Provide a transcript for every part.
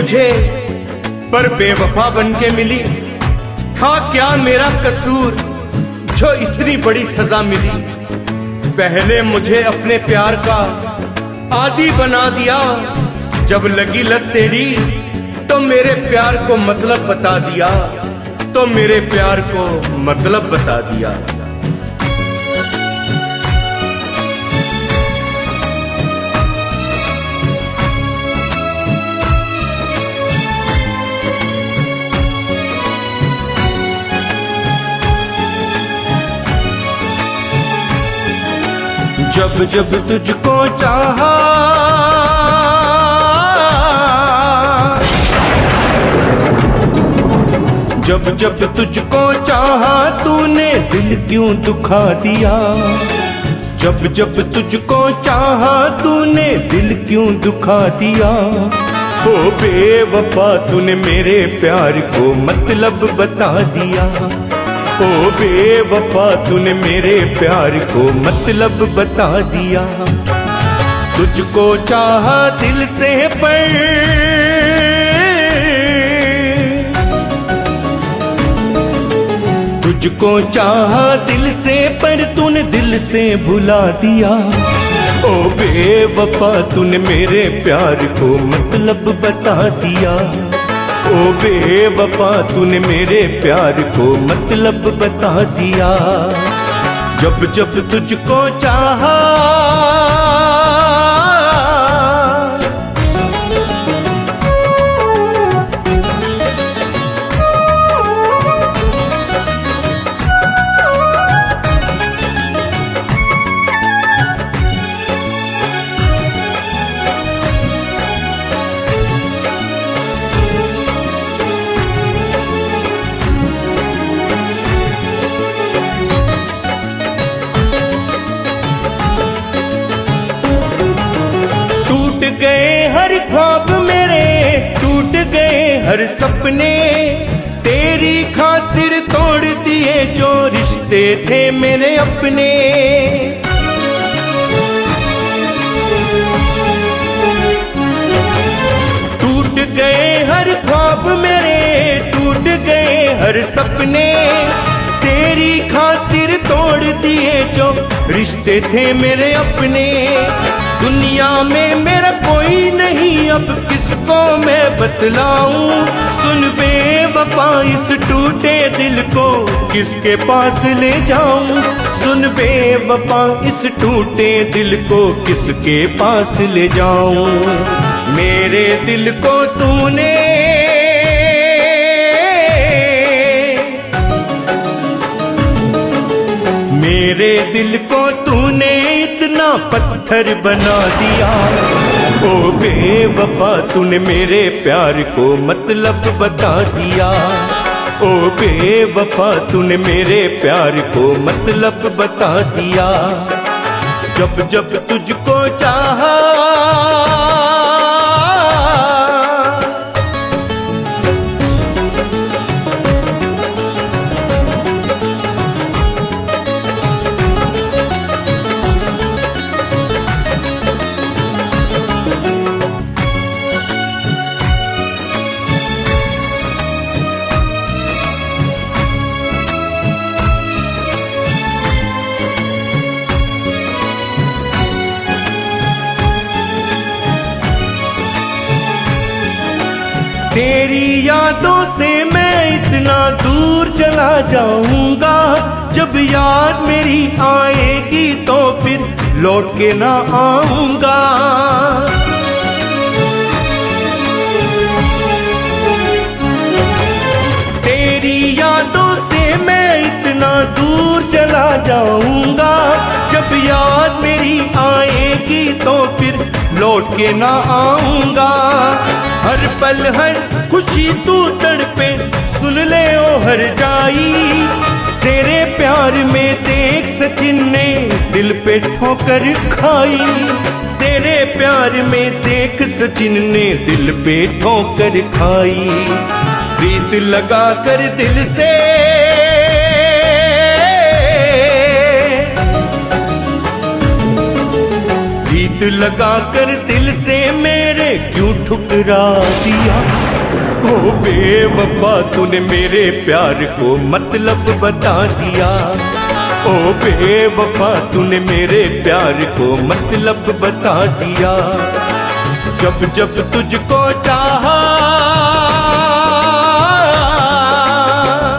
मुझे पर बेवफा बनके मिली। था क्या मेरा कसूर जो इतनी बड़ी सजा मिली। पहले मुझे अपने प्यार का आदी बना दिया, जब लगी लत तेरी तो मेरे प्यार को मतलब बता दिया, तो मेरे प्यार को मतलब बता दिया। जब जब तुझको चाहा, जब जब तुझको चाहा तूने दिल क्यों दुखा दिया। जब जब तुझको चाहा तूने दिल क्यों दुखा दिया। ओ बेवफा तूने मेरे प्यार को मतलब बता दिया। ओ बेवफा तूने मेरे प्यार को मतलब बता दिया। तुझको चाहा दिल से पर तुझको चाहा दिल से पर तूने दिल से भुला दिया। ओ बेवफा तूने मेरे प्यार को मतलब बता दिया। ओ बेवफा तूने मेरे प्यार को मतलब बता दिया। जब जब तुझको चाहा, टूट गए हर ख्वाब मेरे, टूट गए हर सपने। तेरी खातिर तोड़ दिए जो रिश्ते थे मेरे अपने। टूट गए हर ख्वाब मेरे, टूट गए हर सपने। तेरी खातिर तोड़ दिए जो रिश्ते थे मेरे अपने। दुनिया में मेरा कोई नहीं अब किसको मैं बतलाऊं। सुन बेवफा इस टूटे दिल को किसके पास ले जाऊं। सुन बेवफा इस टूटे दिल को किसके पास ले जाऊं। मेरे दिल को तूने मेरे दिल को तूने इतना पत्थर बना दिया। ओ बेवफा तूने मेरे प्यार को मतलब बता दिया। ओ बेवफा तूने मेरे प्यार को मतलब बता दिया। जब जब तुझको चाहा, तेरी यादों से मैं इतना दूर चला जाऊंगा। जब याद मेरी आएगी तो फिर लौट के ना आऊंगा। तेरी यादों से मैं इतना दूर चला जाऊंगा। जब याद मेरी आएगी तो फिर लौट के ना आऊंगा। हर पल हर खुशी तू तड़पे सुन ले ओ हर जाई। तेरे प्यार में देख सचिन ने दिल पे ठोकर खाई। तेरे प्यार में देख सचिन ने दिल पे ठोकर खाई। प्रीत लगा कर दिल से प्रीत लगा कर दिल से मेरे क्यों ठुकरा दिया। ओ बेवफा तूने मेरे प्यार को मतलब बता दिया। ओ बेवफा तूने मेरे प्यार को मतलब बता दिया। जब जब तुझको चाहा,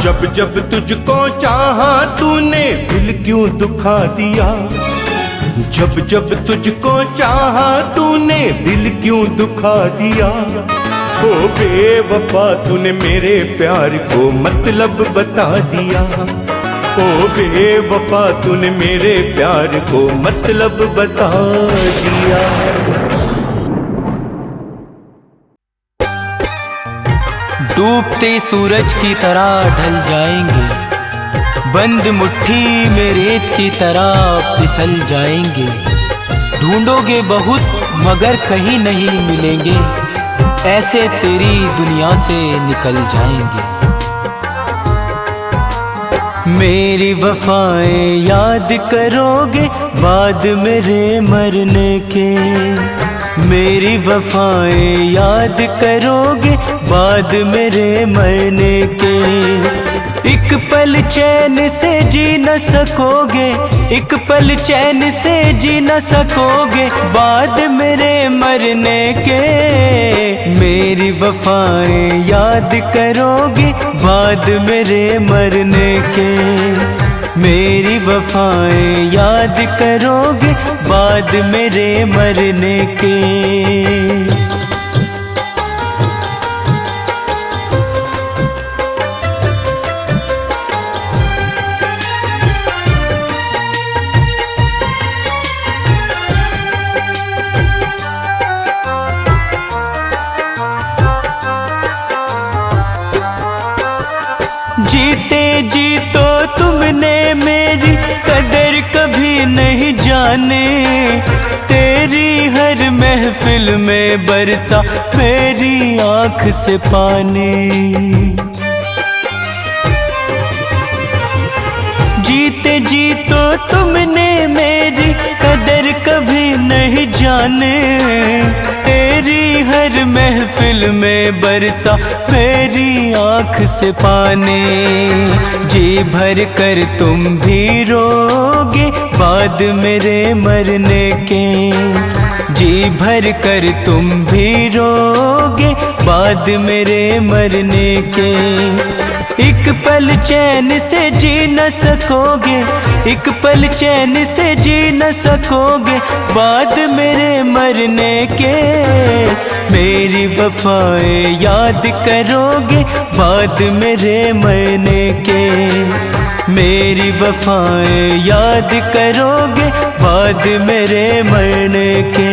जब जब तुझको चाहा तूने दिल क्यों दुखा दिया। जब जब तुझको चाहा तूने दिल क्यों दुखा दिया। ओ बेवफा तूने मेरे प्यार को मतलब बता दिया। ओ बेवफा तूने मेरे प्यार को मतलब बता दिया। डूबते सूरज की तरह ढल जाएंगे, बंद मुट्ठी में रेत की तरह फिसल जाएंगे। ढूंढोगे बहुत मगर कहीं नहीं मिलेंगे, ऐसे तेरी दुनिया से निकल जाएंगे। मेरी वफाएं याद करोगे बाद मेरे मरने के। मेरी वफाएं याद करोगे बाद मेरे मरने के। एक पल चैन से जी न सकोगे, एक पल चैन से जी न सकोगे बाद मेरे मरने के। मेरी वफाएं याद करोगे बाद मेरे मरने के। मेरी वफाएं याद करोगे बाद मेरे मरने के। जीते जी तो तुमने मेरी कदर कभी नहीं जाने। तेरी हर महफिल में बरसा मेरी आँख से पानी। जीते जी तो तुमने मेरी कदर कभी नहीं जाने। तेरी हर महफिल में बरसा मेरी आँख से पानी। जी भर कर तुम भी रोगे बाद मेरे मरने के। जी भर कर तुम भी रोगे बाद मेरे मरने के। एक पल चैन से जी न सकोगे, एक पल चैन से जी न सकोगे बाद मेरे मरने के। मेरी वफाएं याद करोगे बाद मेरे मरने के। मेरी वफाएं याद करोगे बाद मेरे मरने के।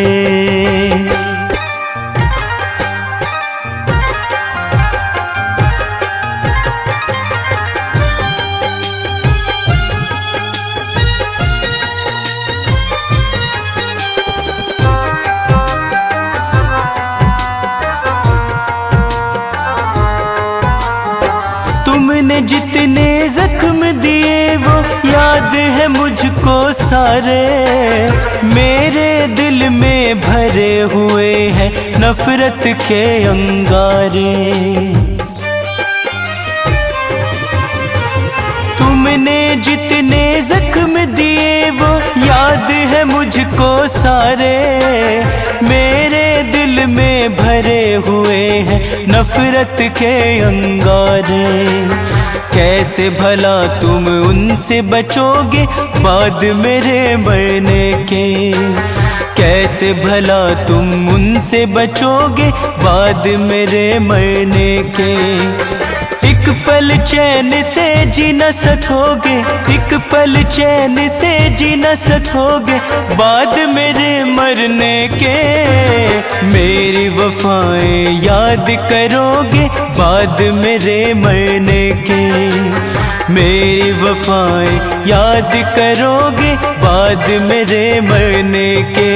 तुमने जितने जख्म दिए वो याद है मुझको सारे। मेरे दिल में भरे हुए हैं नफरत के अंगारे। तुमने जितने जख्म दिए वो याद है मुझको सारे। मेरे दिल में भरे हुए हैं नफरत के अंगारे। कैसे भला तुम उनसे बचोगे बाद मेरे मरने के। कैसे भला तुम उनसे बचोगे बाद मेरे मरने के। एक पल चैन से जी न सकोगे, एक पल चैन से जी न सकोगे बाद मेरे मरने के। मेरी वफाएं याद करोगे बाद मेरे मरने के। मेरी वफाएं याद करोगे बाद मेरे मरने के।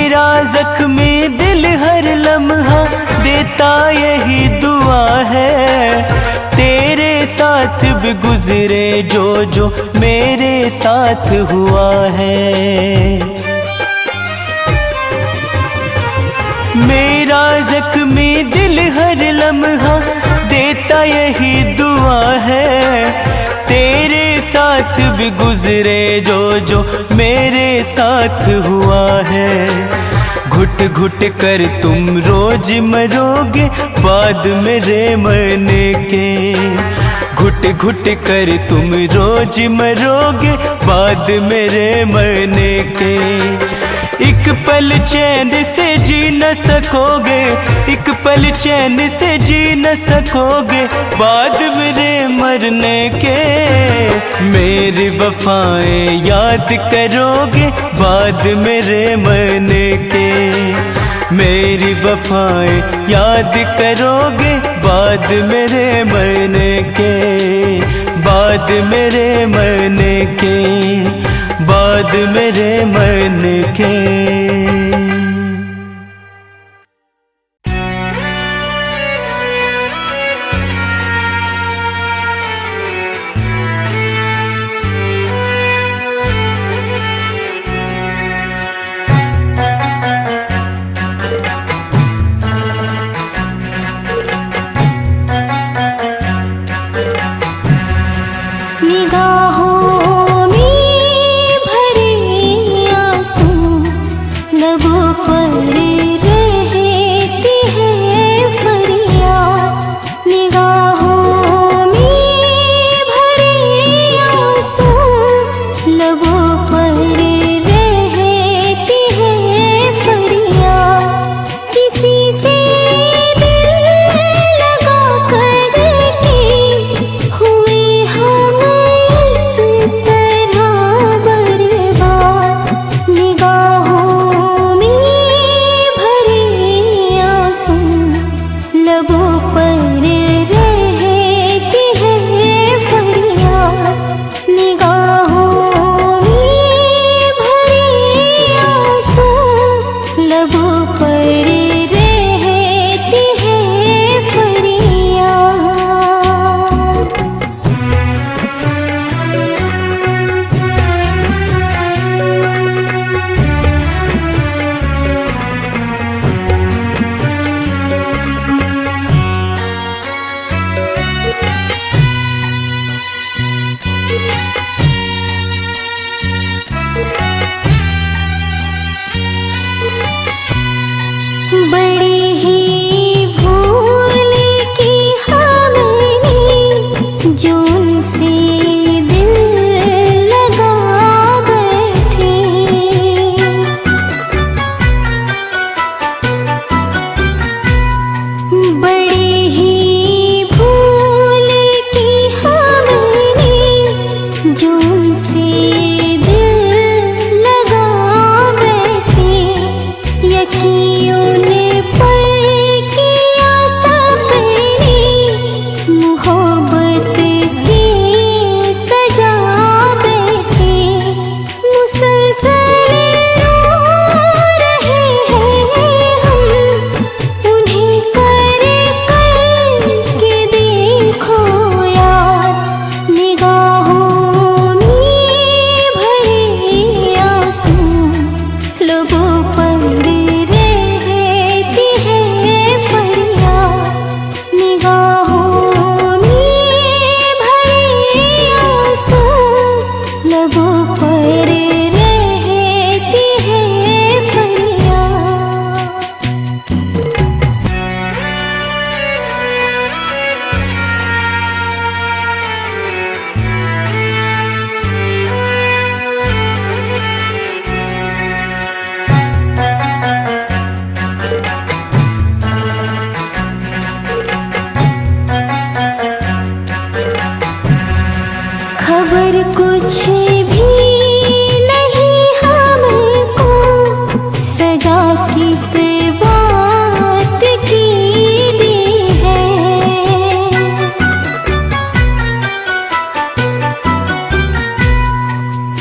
मेरा जख्मी दिल हर लम्हा देता यही दुआ है, तेरे साथ भी गुजरे जो जो मेरे साथ हुआ है। मेरा जख्मी दिल हर लम्हा देता यही दुआ है, तेरे साथ भी गुजरे जो जो मेरे साथ हुआ है। घुट घुट कर तुम रोज मरोगे बाद मेरे मरने के, घुट घुट कर तुम रोज मरोगे बाद मेरे मरने के। एक पल चैन से जी न सकोगे, एक पल चैन से जी न सकोगे बाद मेरे मरने के। मेरी वफाएं याद करोगे बाद मेरे मरने के, मेरी वफाएं याद करोगे बाद मेरे मरने के, बाद मेरे मरने के, बाद मेरे मरने के।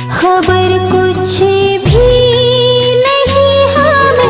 खबर कुछ भी नहीं हमें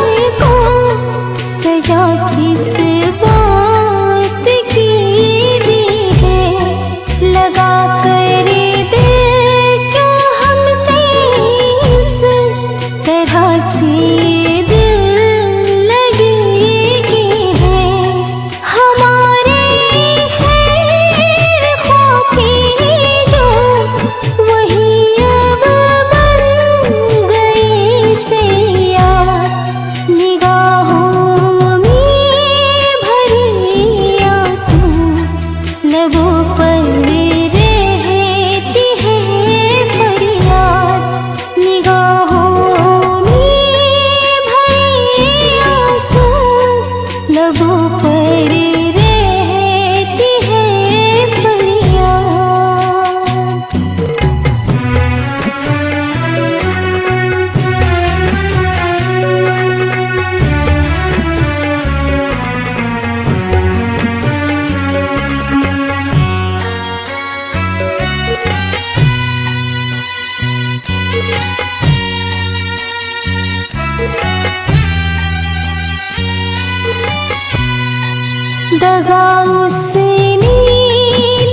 दगा उसने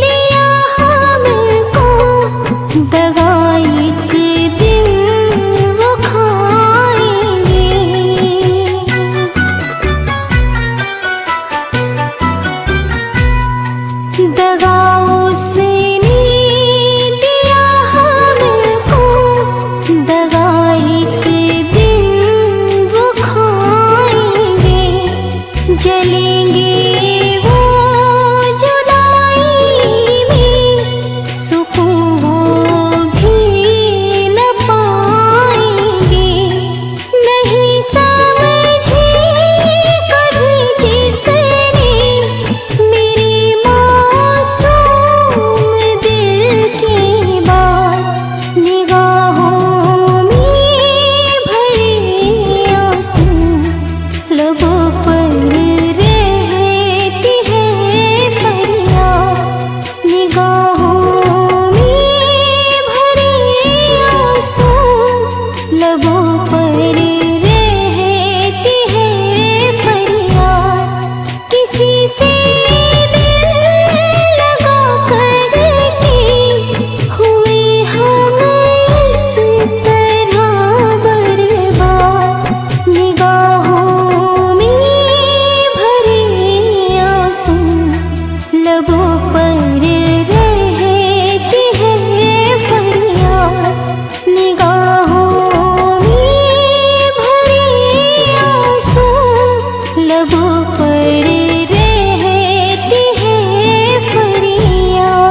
लिया हमको, दगा एक दिन वो खाएंगे। दगा उसने दिया हमको, दगा एक दिन वो खाएंगे। जलेंगे वो जुदाई में, सुकून वो भी न पाएंगे। नहीं समझी कभी जिसने मेरी मासूम दिल की बात, निगाहों में भरे आंसू लबों पर रहती है फरियाद। निगाहों में भरे आंसू लबों पर रहती है फरियाद। किसी से दिल लगा करके हुए हम इस तरह बर्बाद। निगाहों में भरे आंसू लबों पर रहती है फरियाद। निगाहों में भरे आंसू लबों पर रहती है फरियाद।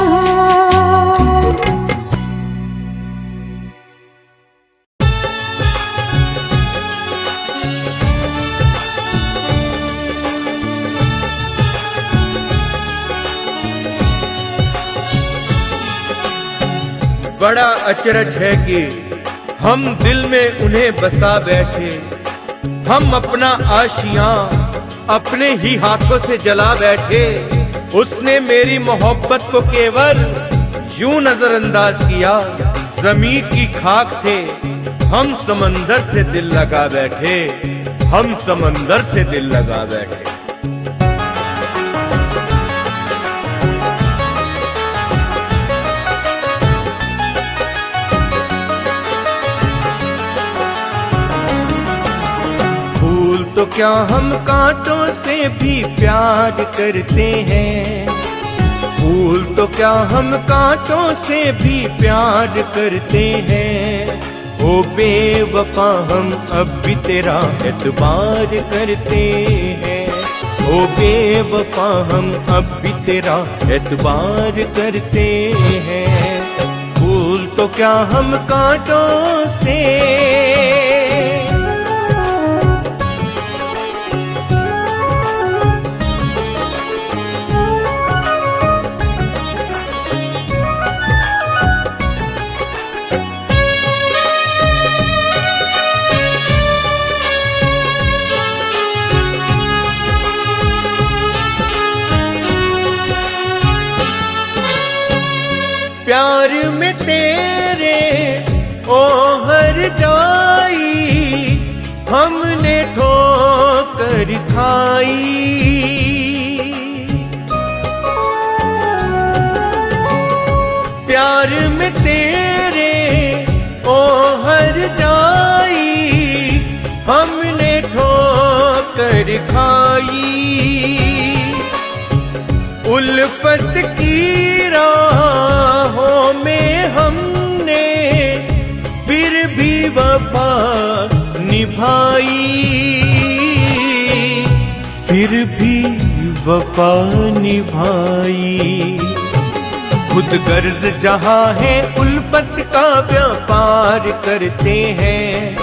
बड़ा अचरज है कि हम दिल में उन्हें बसा बैठे। हम अपना आशियां अपने ही हाथों से जला बैठे। उसने मेरी मोहब्बत को केवल यूं नजरअंदाज किया। जमीन की खाक थे, हम समंदर से दिल लगा बैठे। हम समंदर से दिल लगा बैठे। फूल तो क्या हम कांटों से भी प्यार करते हैं। फूल तो क्या हम कांटों से भी प्यार करते हैं। ओ बेवफा हम अब भी तेरा एतबार करते हैं। ओ बेवफा हम अब भी तेरा एतबार करते हैं। फूल तो क्या हम कांटों से प्यार में तेरे ओ हर जाई हमने ठोकर खाई। प्यार में तेरे ओ हर जाई हमने ठोकर खाई। उल्फत की राहों में हमने फिर भी वफा निभाई। फिर भी वफा निभाई। खुद गर्ज जहाँ है उल्फत का व्यापार करते हैं।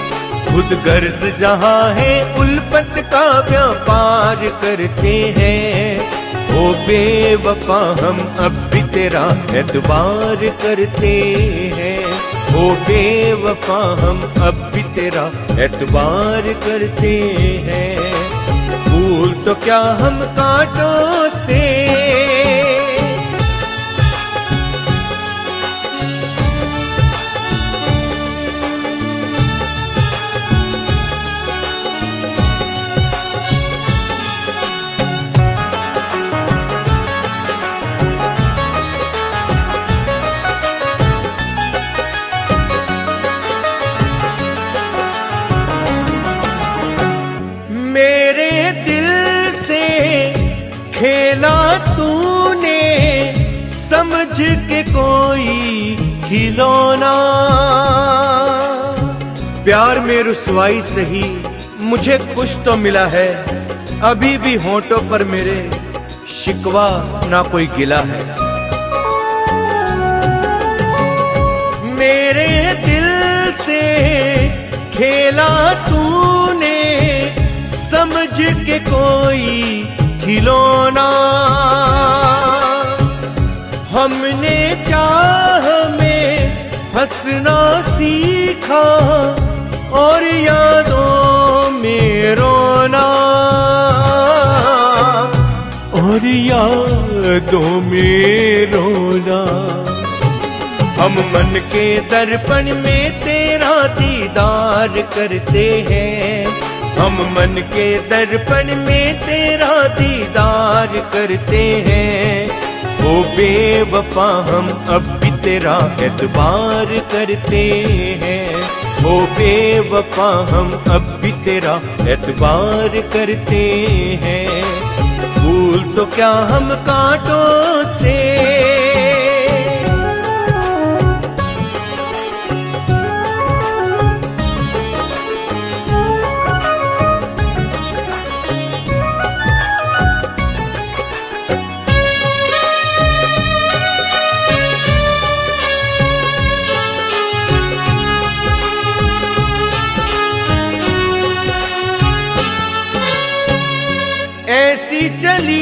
खुद गर्ज जहाँ है उल्फत का व्यापार करते हैं। ओ बेवफा हम अब भी तेरा एतबार करते हैं। ओ बेवफा हम अब भी तेरा एतबार करते हैं। फूल तो क्या हम कांटों से समझ के कोई खिलौना। प्यार में रुसवाई सही मुझे कुछ तो मिला है, अभी भी होंठों पर मेरे शिकवा ना कोई गिला है। मेरे दिल से खेला तूने समझ के कोई खिलौना। हमने चाह में हंसना सीखा और यादों में रोना, और यादों में रोना। हम मन के दर्पण में तेरा दीदार करते हैं, हम मन के दर्पण में तेरा दीदार करते हैं। ओ बेवफा हम अब भी तेरा एतबार करते हैं, ओ बेवफा हम अब भी तेरा एतबार करते हैं। फूल तो क्या हम कांटों से ऐसी चली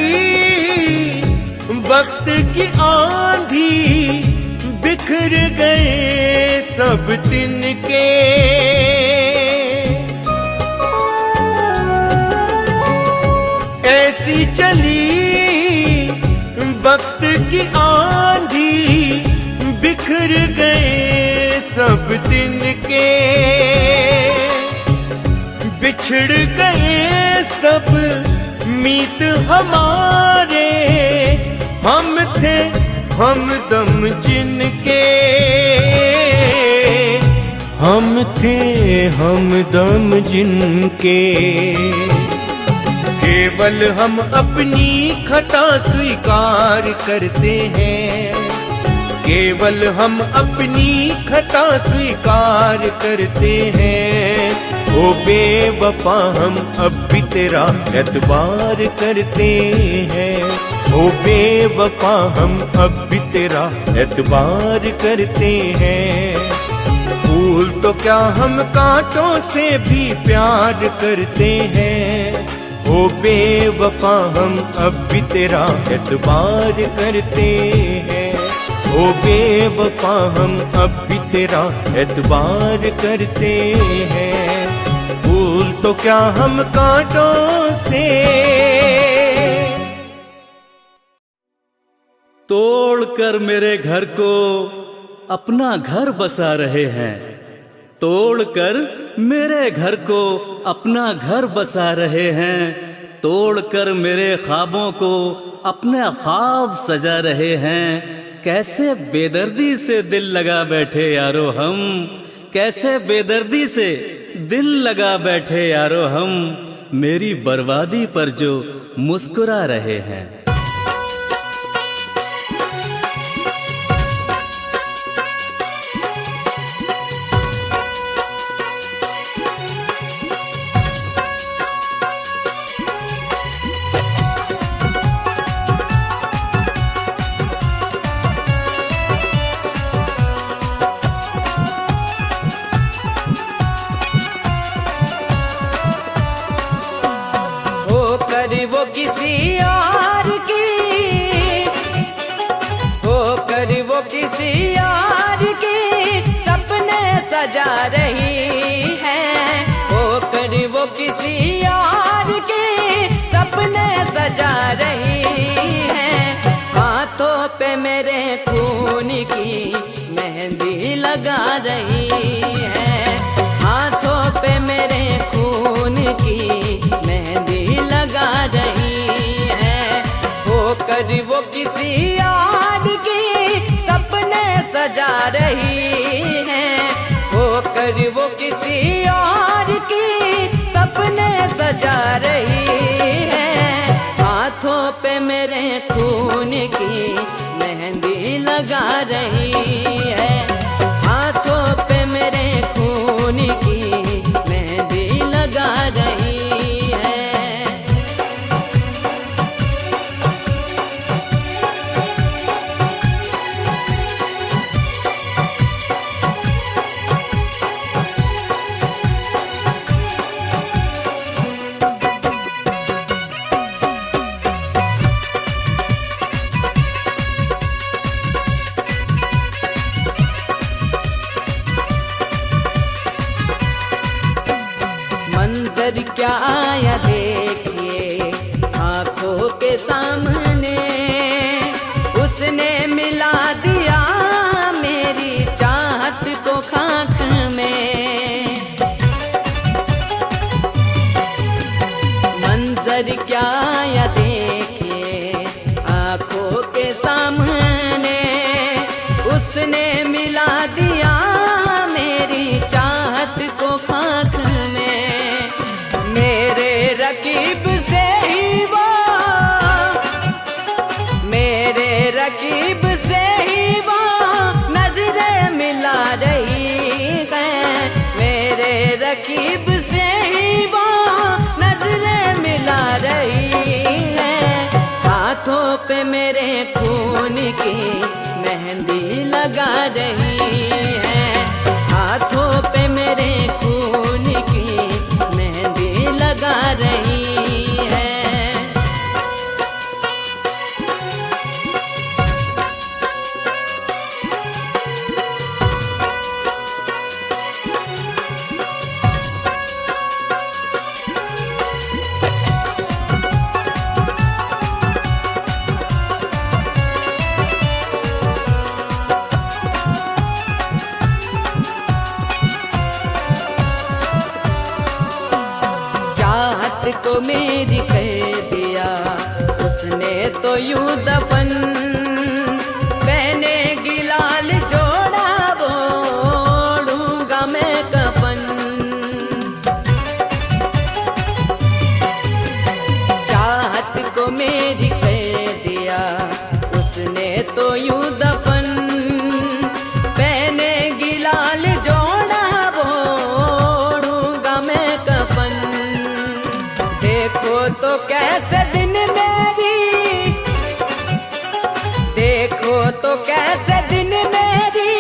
वक्त की आंधी, बिखर गए सब तिनके। ऐसी चली वक्त की आंधी, बिखर गए सब तिनके। बिछड़ गए सब मीत हमारे, हम थे हमदम जिनके, हम थे हमदम जिनके। केवल हम अपनी खता स्वीकार करते हैं, केवल हम अपनी खता स्वीकार करते हैं। ओ बेवफा हम अब भी तेरा एतबार करते हैं, ओ बेवफा हम अब भी तेरा एतबार करते हैं। फूल तो क्या हम कांटों से भी प्यार करते हैं, ओ बेवफा हम अब भी तेरा एतबार करते हैं, ओ बेवफा हम अब भी तेरा एतबार करते हैं। फूल तो क्या हम कांटों से तोड़कर मेरे घर को अपना घर बसा रहे हैं, तोड़कर मेरे घर को अपना घर बसा रहे हैं, तोड़कर मेरे ख्वाबों को अपने ख्वाब सजा रहे हैं। कैसे बेदर्दी से दिल लगा बैठे यारो हम, कैसे बेदर्दी से दिल लगा बैठे यारो हम, मेरी बर्बादी पर जो मुस्कुरा रहे हैं। वो किसी और की, होकर वो किसी और की सपने सजा रही है, होकर वो किसी और के सपने सजा रही है। हाथों पे मेरे खून की मेहंदी लगा रही है, हाथों पे मेरे खून की मेहंदी लगा रही है। होकर वो किसी और की सपने सजा रही है, होकर वो किसी और की सपने सजा रही है। हाथों पे मेरे खून की मेहंदी मंजर क्या आया देखिए आंखों के सामने, उसने मिला दिया मेरी चाहत को खाक में। मंजर क्या आया देखिए आंखों के सामने, उसने मिला दिया मेरी चाहत को खाक में। मेरे रकीब से ही वो, मेरे रकीब से ही वो नजरें मिला रही है, मेरे रकीब से ही वो नजरें मिला रही है। हाथों पे मेरे खून की मेहंदी लगा रही है, हाथों पे मेरे खून की मेहंदी लगा रही है। को मेरी कर दिया उसने तो यूं दफन, मैंने गिलाल जोड़ा वो ओढ़ूंगा मैं कफन। चाहत को मेरी कर दिया उसने तो यूं दफन, मैंने गिलाल जोड़ा वो ओढ़ूंगा मैं कफन। देखो तो कैसे दिन मेरी, देखो तो कैसे दिन मेरी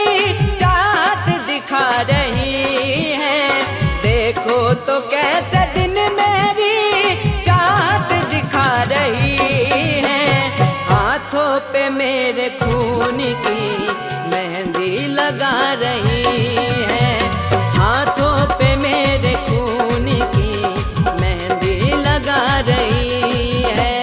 चाहत दिखा रही है, देखो तो कैसे दिन मेरी चाहत दिखा रही है। हाथों पे मेरे खून की मेहंदी लगा रही है, हाथों पे मेरे खून की मेहंदी लगा रही है।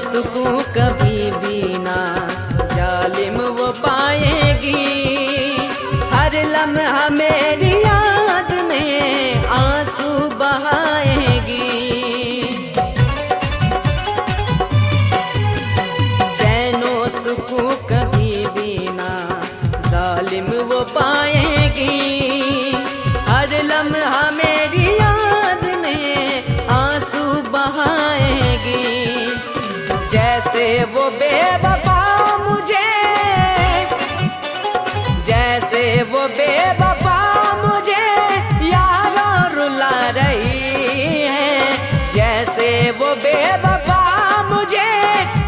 सुकून कभी भी ना जालिम वो पाएगी, हर लम्हा मेरी याद में आंसू बहाएगी। चैनो सुकून कभी भी ना जालिम वो पाएगी, हर लम्हा मेरी याद में आंसू बहाएगी। जैसे वो बेवफा मुझे, जैसे वो बेवफा मुझे यारों रुला रही है, जैसे वो बेवफा मुझे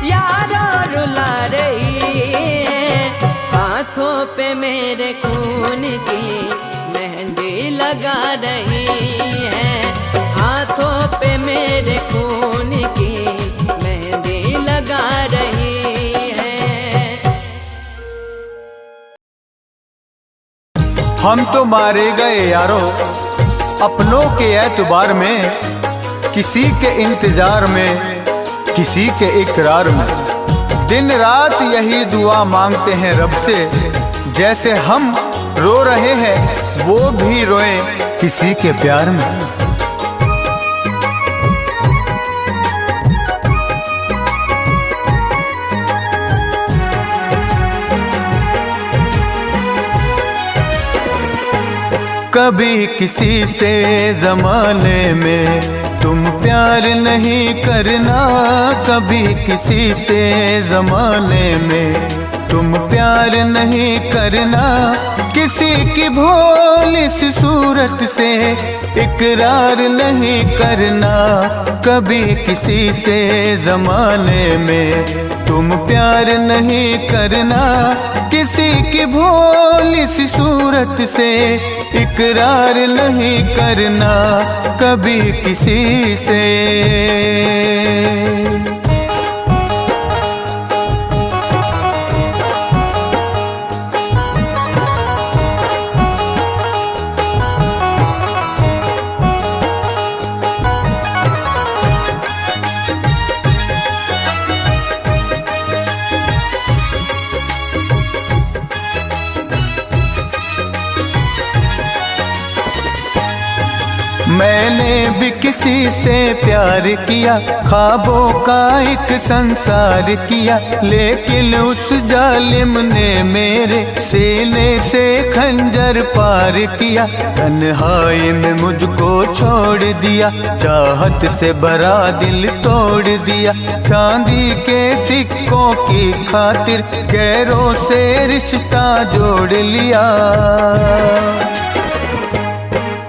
यारों रुला रही है। हाथों पे मेरे खून की मेहंदी लगा रही है, हाथों पे मेरे खून की मेहंदी लगा रही है। हम तो मारे गए यारो अपनों के एतबार में, किसी के इंतजार में, किसी के इकरार में। दिन रात यही दुआ मांगते हैं रब से, जैसे हम रो रहे हैं वो भी रोए किसी के प्यार में। कभी किसी से ज़माने में तुम प्यार नहीं करना, कभी किसी से ज़माने में तुम प्यार नहीं करना किसी की भोली सी सूरत से, इकरार नहीं करना कभी किसी से ज़माने में। तुम प्यार नहीं करना किसी की भोली सी सूरत से, इकरार नहीं करना कभी किसी से। मैंने भी किसी से प्यार किया, ख्वाबों का एक संसार किया, लेकिन उस जालिम ने मेरे सीने से खंजर पार किया। तन्हाई में मुझको छोड़ दिया, चाहत से भरा दिल तोड़ दिया। चांदी के सिक्कों की खातिर गैरों से रिश्ता जोड़ लिया।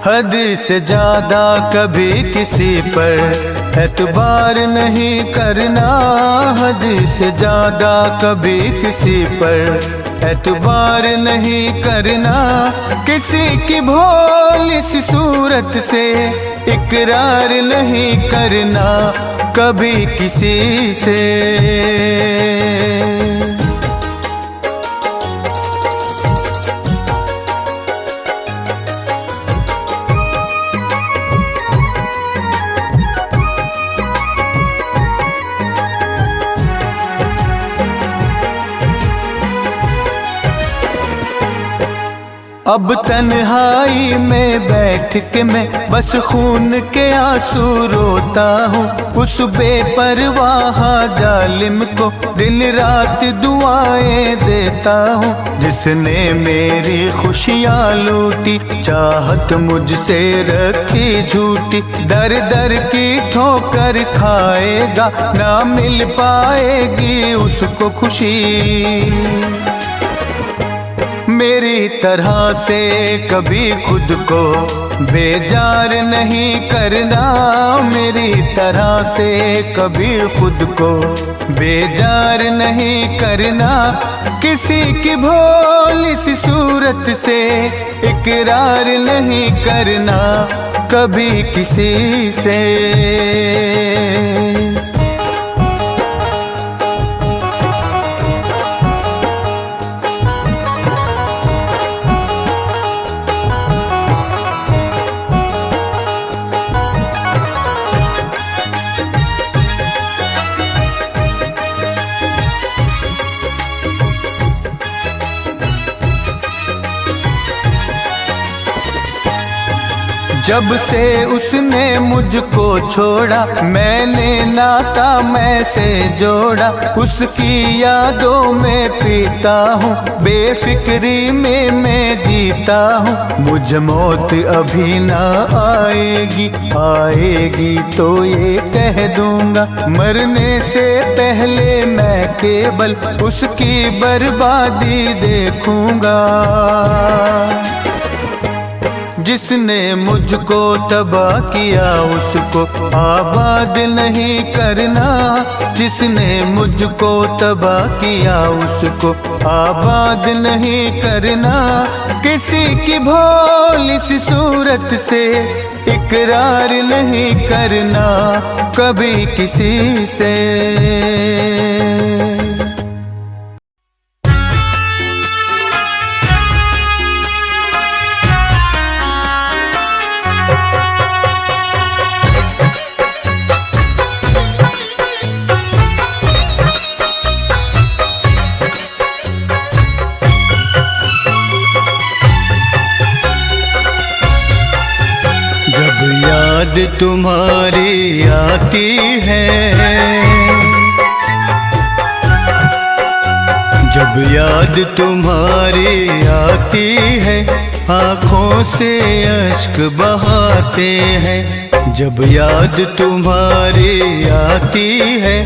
हद से ज्यादा कभी किसी पर एतबार नहीं करना, हद से ज्यादा कभी किसी पर एतबार नहीं करना। किसी की भोली सी सूरत से इकरार नहीं करना कभी किसी से। अब तन्हाई में बैठ के मैं बस खून के आंसू रोता हूँ। उस बेपरवाह जालिम को दिन रात दुआएं देता हूँ, जिसने मेरी खुशियाँ लूटी, चाहत मुझसे रखी झूठी। दर दर की ठोकर खाएगा, ना मिल पाएगी उसको खुशी। मेरी तरह से कभी खुद को बेजार नहीं करना, मेरी तरह से कभी खुद को बेजार नहीं करना। किसी की भोली सी सूरत से इकरार नहीं करना कभी किसी से। जब से उसने मुझको छोड़ा, मैंने नाता मैं से जोड़ा। उसकी यादों में पीता हूँ, बेफिक्री में मैं जीता हूँ। मुझे मौत अभी ना आएगी, आएगी तो ये कह दूंगा। मरने से पहले मैं केवल उसकी बर्बादी देखूंगा। जिसने मुझको तबाह किया उसको आबाद नहीं करना, जिसने मुझको तबाह किया उसको आबाद नहीं करना। किसी की भोली सी सूरत से इकरार नहीं करना कभी किसी से। याद तुम्हारी आती है, जब याद तुम्हारी आती है, आँखों से अश्क बहाते हैं। जब याद तुम्हारी आती है,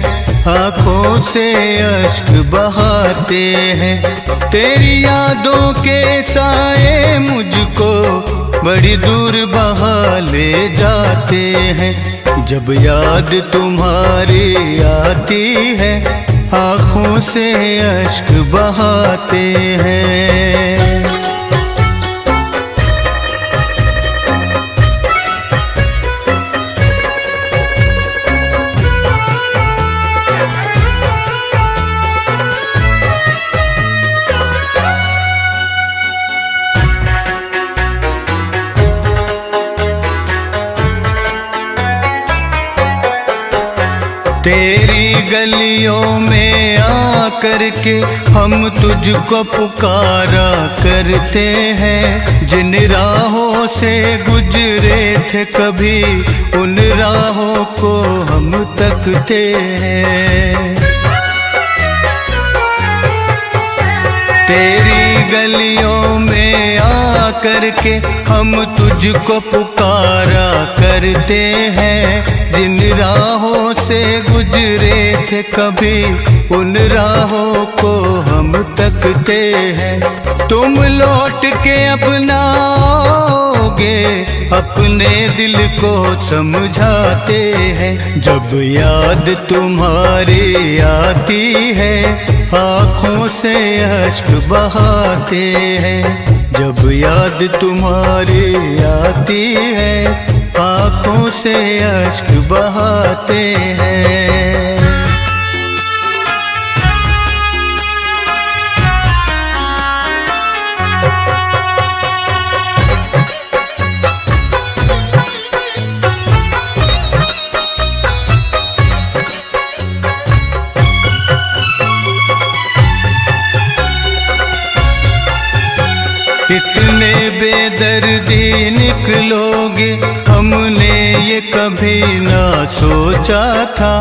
आंखों से अश्क बहाते हैं। तेरी यादों के साए मुझको बड़ी दूर बहा ले जाते हैं। जब याद तुम्हारी आती है आंखों से अश्क बहाते हैं। तेरी गलियों में आकर के हम तुझको पुकारा करते हैं। जिन राहों से गुजरे थे कभी उन राहों को हम तकते हैं। तेरी गलियों में आकर के हम तुझको पुकारा करते हैं। जिन राहों से गुजरे थे कभी उन राहों को हम तकते हैं। तुम लौट के अपना आओगे अपने दिल को समझाते हैं। जब याद तुम्हारी आती है आँखों से अश्क बहाते हैं। जब याद तुम्हारी आती है आँखों से अश्क बहाते हैं। इतने बेदर्दी निकलोगे हमने ये कभी ना सोचा था।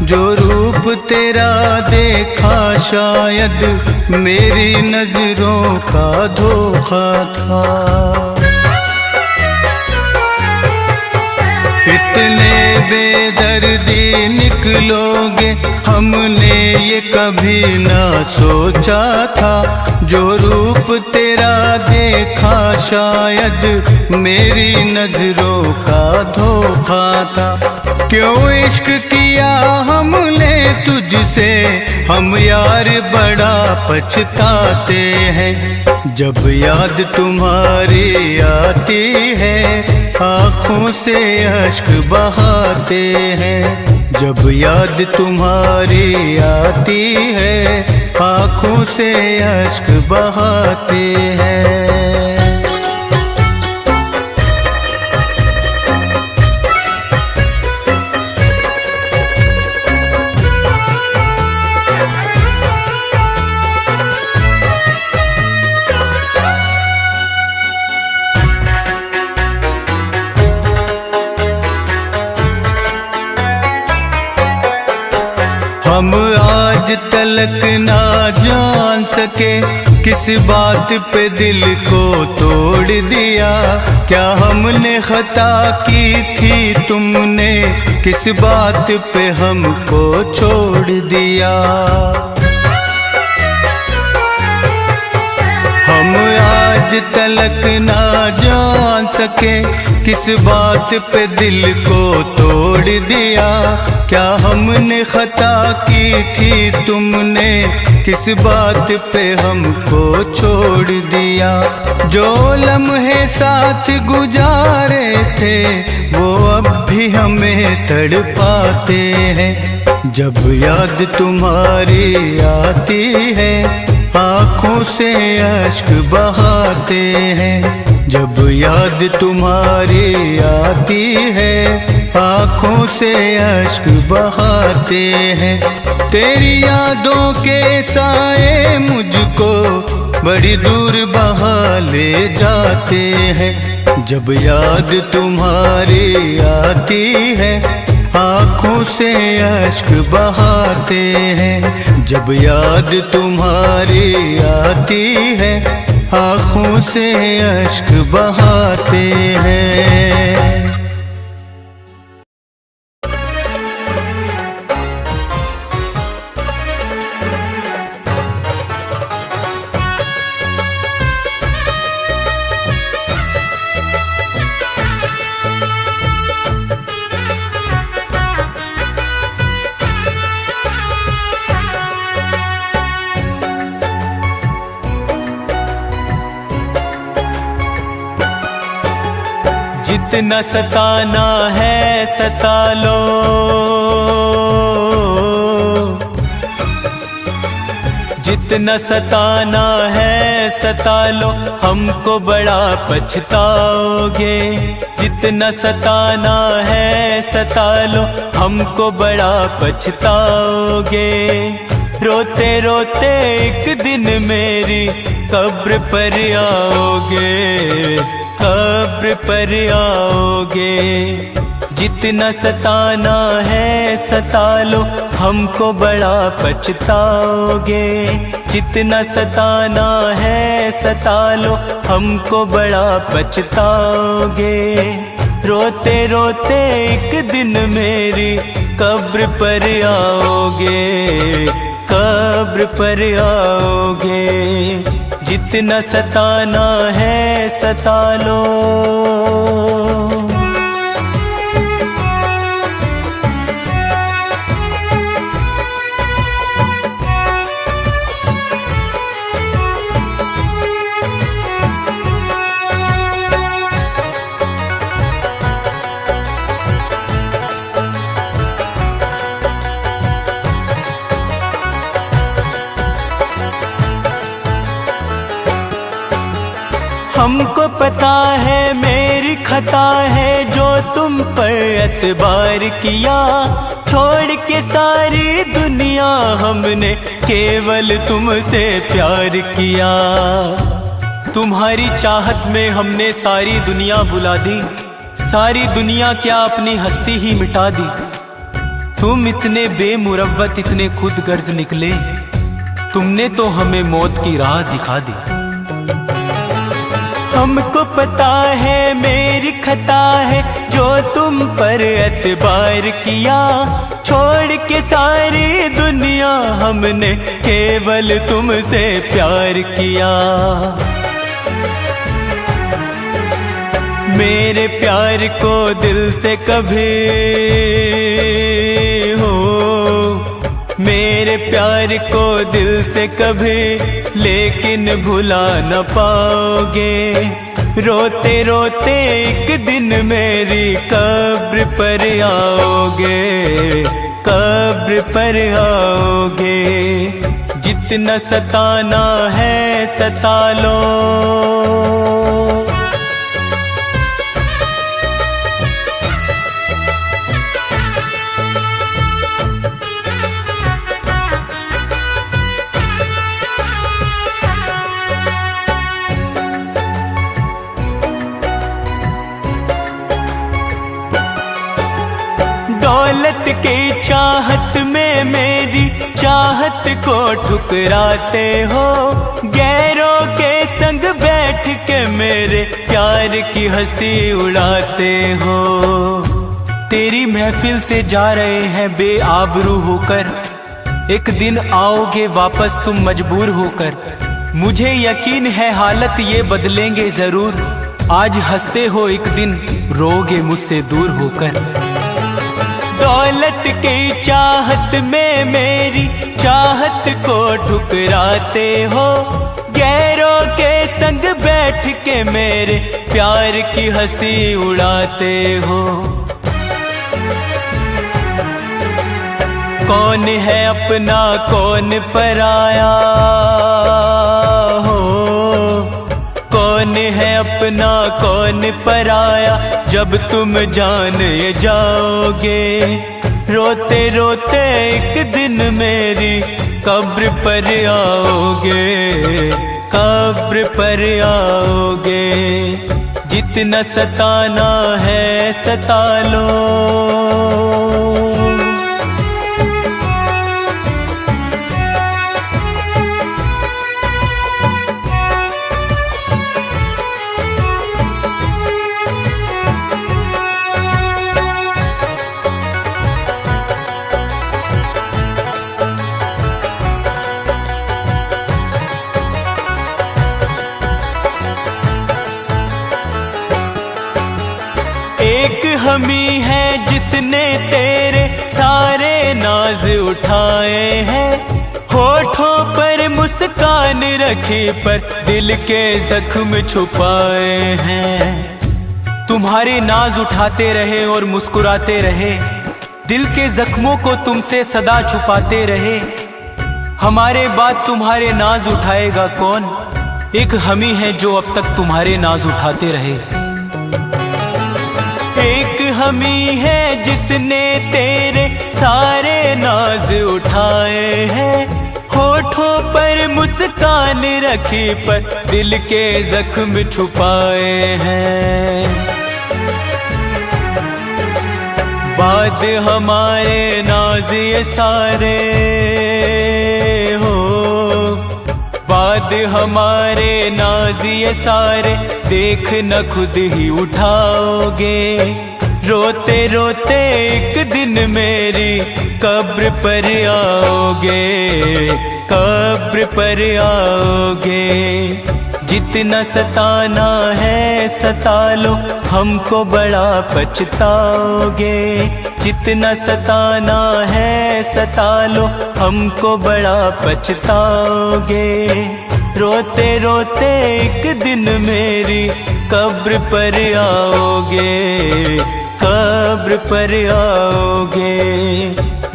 जो रूप तेरा देखा शायद मेरी नजरों का धोखा था। इतने बेदर्दी निकलोगे हमने ये कभी ना सोचा था। जो रूप तेरा देखा शायद मेरी नजरों का धोखा था। क्यों इश्क किया हमने तुझसे हम यार बड़ा पछताते हैं। जब याद तुम्हारी आती है आँखों से अश्क बहाते हैं। जब याद तुम्हारी आती है आँखों से अश्क बहाते हैं। हम आज तलक ना जान सके किस बात पे दिल को तोड़ दिया। क्या हमने खता की थी तुमने किस बात पे हमको छोड़ दिया। हम आज तलक ना जान सके किस बात पे दिल को तोड़ दिया। क्या हमने खता की थी तुमने किस बात पे हमको छोड़ दिया। जो लम्हे साथ गुजारे थे वो अब भी हमें तड़पाते हैं। जब याद तुम्हारी आती है आँखों से अश्क बहाते हैं। जब याद तुम्हारी आती है आँखों से अश्क बहाते हैं। तेरी यादों के साए मुझको बड़ी दूर बहा ले जाते हैं। जब याद तुम्हारी आती है आँखों से अश्क बहाते हैं। जब याद तुम्हारी आती है आँखों से अश्क बहाते हैं। जितना सताना है सता लो, जितना सताना है सता लो, हमको बड़ा पछताओगे। जितना सताना है सता लो, हमको बड़ा पछताओगे। रोते रोते एक दिन मेरी कब्र पर आओगे, कब्र पर आओगे। जितना सताना है सता लो, हमको बड़ा पछताओगे। जितना सताना है सता लो, हमको बड़ा पछताओगे। रोते रोते एक दिन मेरी कब्र पर आओगे, कब्र पर आओगे। जितना सताना है सता लो। हमको पता है मेरी खता है जो तुम पर एतबार किया। छोड़ के सारी दुनिया हमने केवल तुमसे प्यार किया। तुम्हारी चाहत में हमने सारी दुनिया भुला दी, सारी दुनिया क्या अपनी हस्ती ही मिटा दी। तुम इतने बेमुरव्वत, इतने खुद गर्ज निकले, तुमने तो हमें मौत की राह दिखा दी। हमको पता है मेरी खता है जो तुम पर एतबार किया। छोड़ के सारी दुनिया हमने केवल तुमसे प्यार किया। मेरे प्यार को दिल से कभी हो, मेरे प्यार को दिल से कभी लेकिन भुला न पाओगे। रोते रोते एक दिन मेरी कब्र पर आओगे, कब्र पर आओगे। जितना सताना है सता लो। दौलत की चाहत में मेरी चाहत को ठुकराते हो। गैरों के संग बैठ के मेरे प्यार की हंसी उड़ाते हो। तेरी महफिल से जा रहे हैं बेआबरू होकर, एक दिन आओगे वापस तुम मजबूर होकर। मुझे यकीन है हालत ये बदलेंगे जरूर। आज हंसते हो एक दिन रोगे मुझसे दूर होकर। दौलत की चाहत में मेरी चाहत को ठुकराते हो। गैरों के संग बैठ के मेरे प्यार की हंसी उड़ाते हो। कौन है अपना कौन पराया हो, कौन है अपना कौन पराया जब तुम जान जाओगे। रोते रोते एक दिन मेरी कब्र पर आओगे, कब्र पर आओगे। जितना सताना है सता लो। एक हमी है जिसने तेरे सारे नाज उठाए हैं। होठों पर मुस्कान रखी पर दिल के जख्म छुपाए हैं। तुम्हारे नाज उठाते रहे और मुस्कुराते रहे, दिल के जख्मों को तुमसे सदा छुपाते रहे। हमारे बाद तुम्हारे नाज उठाएगा कौन? एक हम ही है जो अब तक तुम्हारे नाज उठाते रहे। एक हम ही है जिसने तेरे सारे नाज उठाए हैं। होठों पर मुस्कान रखी पर दिल के जख्म छुपाए हैं। बाद हमारे नाज ये सारे हो, बाद हमारे नाज ये सारे देख न खुद ही उठाओगे। रोते रोते एक दिन मेरी कब्र पर आओगे, कब्र पर आओगे। जितना सताना है सता लो, हमको बड़ा पछताओगे। जितना सताना है सता लो, हमको बड़ा पछताओगे। रोते रोते एक दिन मेरी कब्र पर आओगे, कब्र पर आओगे।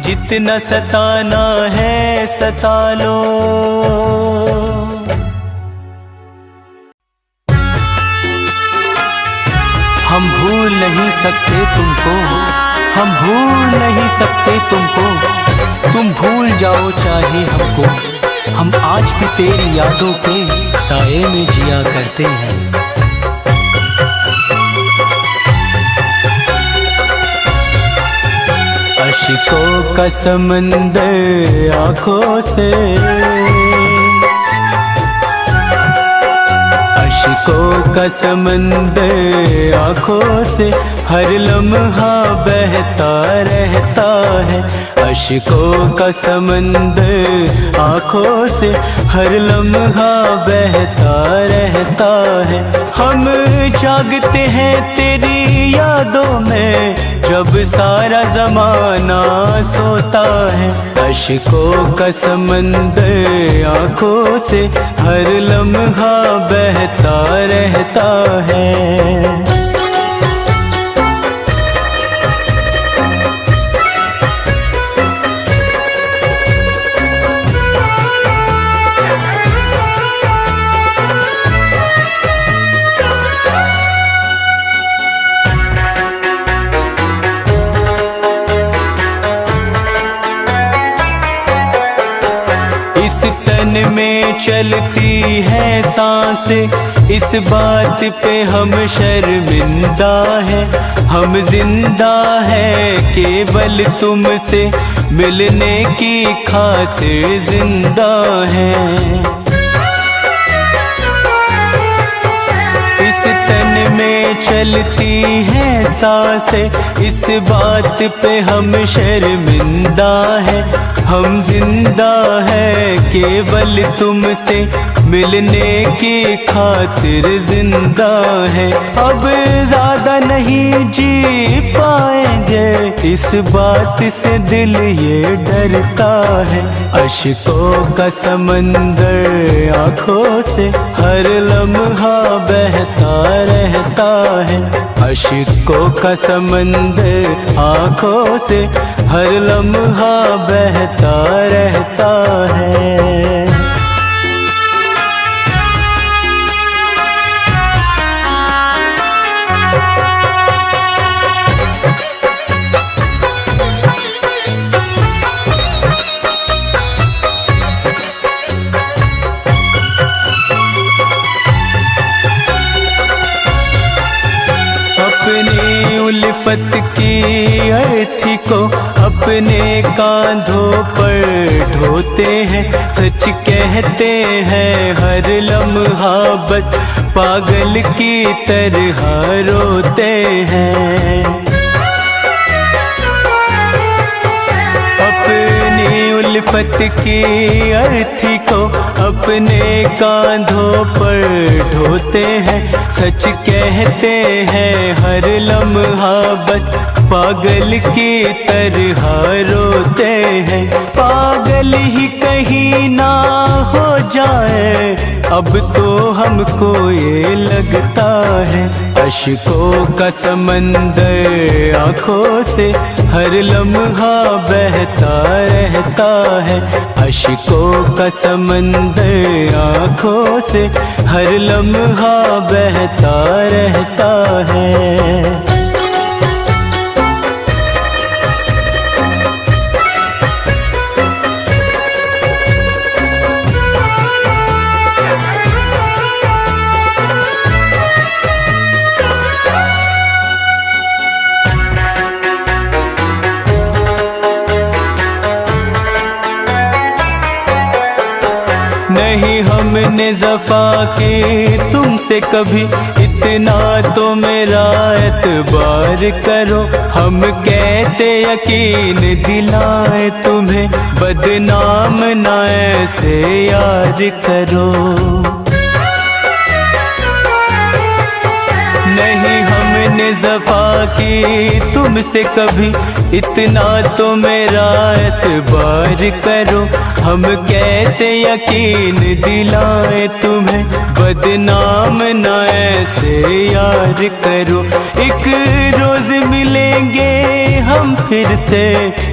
जितना सताना है सता लो। हम भूल नहीं सकते तुमको, हम भूल नहीं सकते तुमको। तुम भूल जाओ चाहे हमको, हम आज भी तेरी यादों के साए में जिया करते हैं। अश्कों का समंदर आँखों से, अश्कों का समंदर आँखों से हर लम्हा बहता रहता है। अश्कों का समंदर आँखों से हर लम्हा बहता रहता है। हम जागते हैं तेरी यादों में जब सारा जमाना सोता है। अश्कों का समंदर आँखों से हर लम्हा बहता रहता है। में चलती है सांसें, इस बात पे हम शर्मिंदा हैं। हम जिंदा हैं केवल तुमसे मिलने की खातिर जिंदा हैं। इस तन में चलती है सांसें, इस बात पे हम शर्मिंदा हैं। हम जिंदा हैं केवल तुमसे मिलने की खातिर जिंदा हैं। अब ज्यादा नहीं जी पाएंगे, इस बात से दिल ये डरता है। अश्कों का समंदर आँखों से हर लम्हा बहता रहता है। अश्कों का समंदर आँखों से हर लम्हा बहता रहता है। अपनी उल्फत की अर्थी को अपने कांधों पर ढोते हैं। सच कहते हैं हर लम्हा बस पागल की तरह रोते हैं। अपनी उल्फत की अर्थी को अपने कांधों पर ढोते हैं। सच कहते हैं हर लम्हा बस पागल की तरह रोते हैं। पागल ही कहीं ना हो जाए, अब तो हमको ये लगता है। अश्कों का समंदर आँखों से हर लम्हा बहता रहता है। अश्कों का समंदर आँखों से हर लम्हा बहता रहता है। नहीं हमने ज़फ़ा की तुमसे कभी, इतना तो मेरा एतबार करो। हम कैसे यकीन दिलाए तुम्हें, बदनाम ना ऐसे यार करो। नहीं हमने ज़फ़ा की तुमसे कभी, इतना तो मेरा एतबार करो। हम कैसे यकीन दिलाए तुम्हें, बदनाम ना ऐसे यार करो। एक रोज़ मिलेंगे हम फिर से,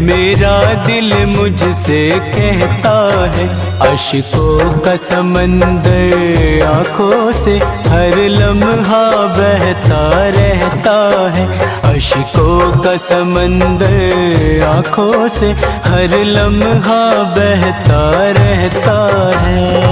मेरा दिल मुझसे कहता है। अश्कों का समंदर आँखों से हर लम्हा बहता रहता है। अश्कों का समंदर आँखों से हर लम्हा बहता रहता है।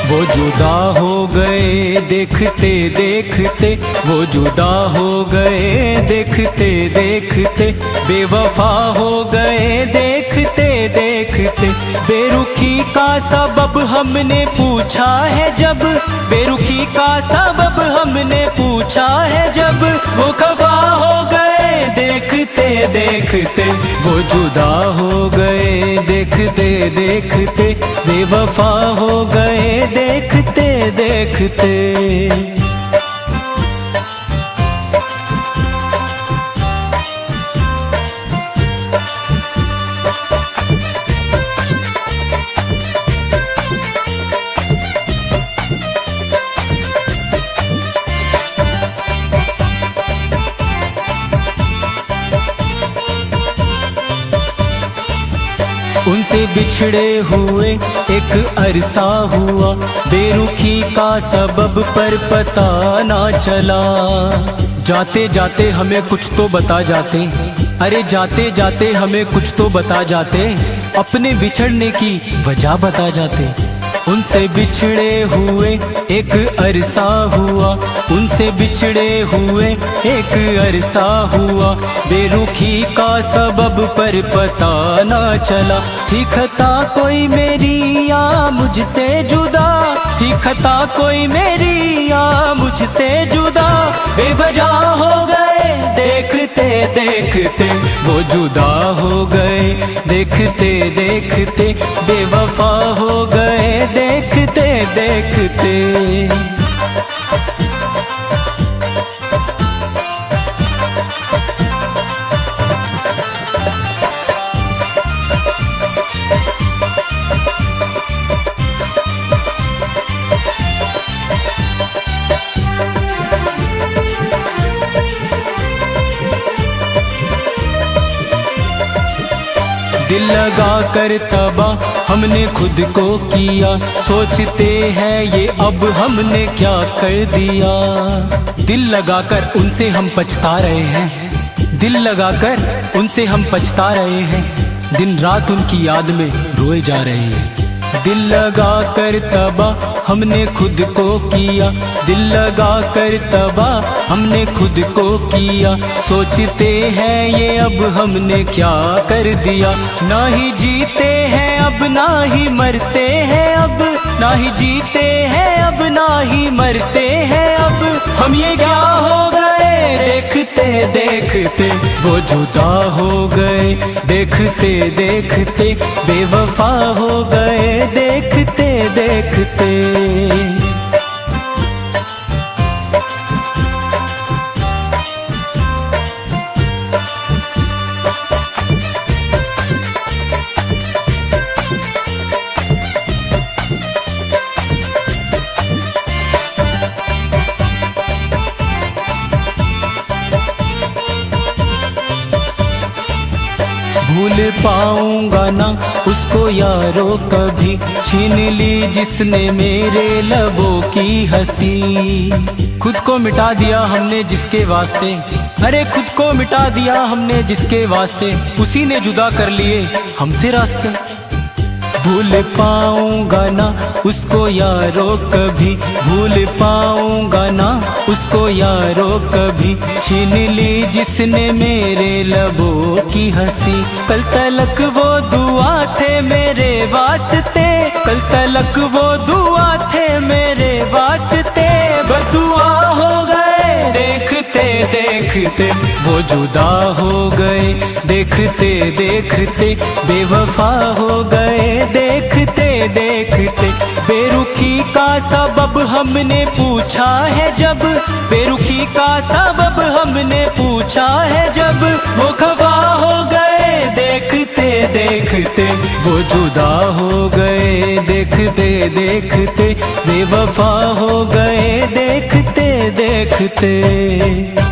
वो जुदा हो गए देखते देखते, वो जुदा हो गए देखते देखते, बेवफा हो गए देखते देखते। बेरुखी का सबब हमने पूछा है जब, बेरुखी का सबब हमने पूछा है जब, वो खफा हो गए देखते देखते। वो जुदा हो गए देखते देखते, बेवफा हो गए देखते देखते। उनसे बिछड़े हुए एक अरसा हुआ, बेरुखी का सबब पर पता ना चला। जाते जाते हमें कुछ तो बता जाते, अरे जाते जाते हमें कुछ तो बता जाते, अपने बिछड़ने की वजह बता जाते। उनसे बिछड़े हुए एक अरसा हुआ, उनसे बिछड़े हुए एक अरसा हुआ, बेरुखी का सबब पर पता ना चला। थी खता कोई मेरी या मुझसे जुदा, थी खता कोई मेरी या मुझसे जुदा, बेवजह हो गए देखते देखते। वो जुदा हो गए देखते देखते, बेवफा हो गए देखते देखते। दिल लगा कर तबाह हमने खुद को किया, सोचते हैं ये अब हमने क्या कर दिया। दिल लगाकर उनसे हम पछता रहे हैं, दिल लगाकर उनसे हम पछता रहे हैं, दिन रात उनकी याद में रोए जा रहे हैं। दिल लगा कर तबाह हमने खुद को किया, दिल लगा कर तबाह हमने खुद को किया, सोचते हैं ये अब हमने क्या कर दिया। ना ही जीते हैं अब ना ही मरते हैं अब, ना ही जीते हैं अब मरना ही मरते हैं अब। हम ये क्या हो गए देखते देखते, वो जुदा हो गए देखते देखते, बेवफा हो गए देखते देखते। भूल पाऊंगा ना उसको यारो कभी, छीन ली जिसने मेरे लबों की हंसी। खुद को मिटा दिया हमने जिसके वास्ते, अरे खुद को मिटा दिया हमने जिसके वास्ते, उसी ने जुदा कर लिए हमसे रास्ते। भूल पाऊंगा ना उसको यारो कभी, भूल पाऊंगा ना उसको यारो कभी, छीन ली जिसने मेरे लबों की हंसी। कल तलक वो दुआ थे मेरे वास्ते, कल तलक वो दुआ थे मेरे वास्ते, बदुआ हो गए देखते देखते, वो जुदा हो गए देखते देखते, बेवफा हो गए देखते देखते। बेरुखी का सबब हमने पूछा है जब, बेरुखी का सबब हमने पूछा है जब, वो खफा हो गए देखते देखते, वो जुदा हो गए देखते देखते, बेवफा हो गए देखते देखते।